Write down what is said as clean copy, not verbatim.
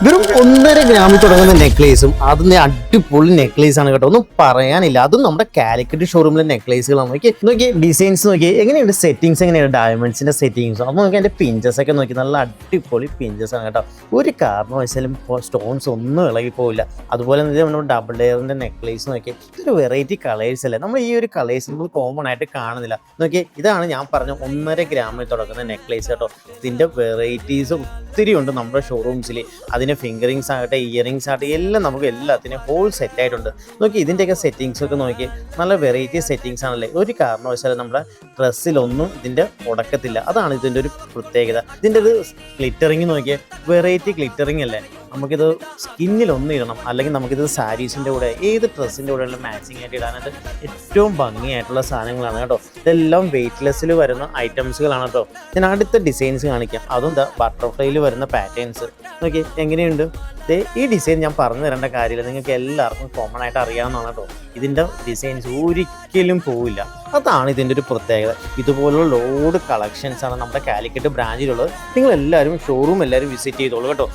വെറും 1.5 ഗ്രാമിൽ തുടങ്ങുന്ന നെക്ലേസും അതിന്റെ അടിപൊളി നെക്ലേസ് ആണ് കേട്ടോ, ഒന്നും പറയാനില്ല. അതും നമ്മുടെ കാലിക്കറ്റ് ഷോറൂമിലെ നെക്ലേസുകളാണ്. നോക്കി ഡിസൈൻസ് നോക്കി എങ്ങനെയുണ്ട്, സെറ്റിങ്സ് എങ്ങനെയാണ്, ഡയമണ്ട്സിന്റെ സെറ്റിങ്സ് അപ്പോൾ നോക്കി അതിന്റെ പിഞ്ചസ് ഒക്കെ നോക്കി, നല്ല അടിപൊളി പിഞ്ചസ് ആണ് കേട്ടോ. ഒരു കാരണവശാലും സ്റ്റോൺസ് ഒന്നും ഇളകി പോവില്ല. അതുപോലെ നമ്മുടെ ഡബിൾ ലെയറിന്റെ നെക്ലേസ് നോക്കി, ഇതൊരു വെറൈറ്റി കളേഴ്സ് അല്ലേ, നമ്മൾ ഈ ഒരു കളേഴ്സ് നമ്മൾ കോമൺ ആയിട്ട് കാണുന്നില്ല. നോക്കി ഇതാണ് ഞാൻ പറഞ്ഞ 1.5 ഗ്രാമിൽ തുടങ്ങുന്ന നെക്ലേസ് കേട്ടോ. ഇതിന്റെ വെറൈറ്റീസ് ഒത്തിരി ഉണ്ട് നമ്മുടെ ഷോറൂംസിൽ. അതിന് ഫിംഗറിങ്സ് ആകട്ടെ, ഇയറിങ്സ് ആകട്ടെ, എല്ലാം നമുക്ക് എല്ലാത്തിനും ഹോൾ സെറ്റ് ആയിട്ടുണ്ട്. നോക്കി ഇതിൻ്റെയൊക്കെ സെറ്റിങ്സ് ഒക്കെ നോക്കി, നല്ല വെറൈറ്റി സെറ്റിങ്സ് ആണല്ലേ. ഒരു കാരണവശാലും നമ്മുടെ ഡ്രസ്സിലൊന്നും ഇതിൻ്റെ ഉടക്കത്തില്ല. അതാണ് ഇതിൻ്റെ ഒരു പ്രത്യേകത. ഇതിൻ്റെ ഒരു ക്ലിറ്ററിങ് നോക്കിയാൽ വെറൈറ്റി ക്ലിറ്ററിങ് അല്ലേ. നമുക്കിത് സ്കിന്നിലൊന്നും ഇടണം, അല്ലെങ്കിൽ നമുക്കിത് സാരീസിൻ്റെ കൂടെ ഏത് ഡ്രസ്സിൻ്റെ കൂടെയുള്ള മാച്ചിങ് ആയിട്ട് ഇടാനായിട്ട് ഏറ്റവും ഭംഗിയായിട്ടുള്ള സാധനങ്ങളാണ് കേട്ടോ. ഇതെല്ലാം വെയ്റ്റ്ലെസ്സിൽ വരുന്ന ഐറ്റംസുകളാണ് കേട്ടോ. ഞാൻ അടുത്ത ഡിസൈൻസ് കാണിക്കാം. അതും ബട്ടർഫ്ലൈയിൽ വരുന്ന പാറ്റേൺസ് നോക്കി എങ്ങനെയുണ്ട്. ഈ ഡിസൈൻ ഞാൻ പറഞ്ഞു തരേണ്ട കാര്യമില്ല, നിങ്ങൾക്ക് എല്ലാവർക്കും കോമൺ ആയിട്ട് അറിയാവുന്നതാണ് കേട്ടോ. ഇതിൻ്റെ ഡിസൈൻസ് ഒരിക്കലും പോവില്ല. അതാണ് ഇതിൻ്റെ ഒരു പ്രത്യേകത. ഇതുപോലുള്ള ലോഡ് കളക്ഷൻസ് ആണ് നമ്മുടെ കാലിക്കറ്റ് ബ്രാഞ്ചിലുള്ളത്. നിങ്ങൾ എല്ലാവരും ഷോറൂം എല്ലാവരും വിസിറ്റ് ചെയ്തോളൂ കേട്ടോ.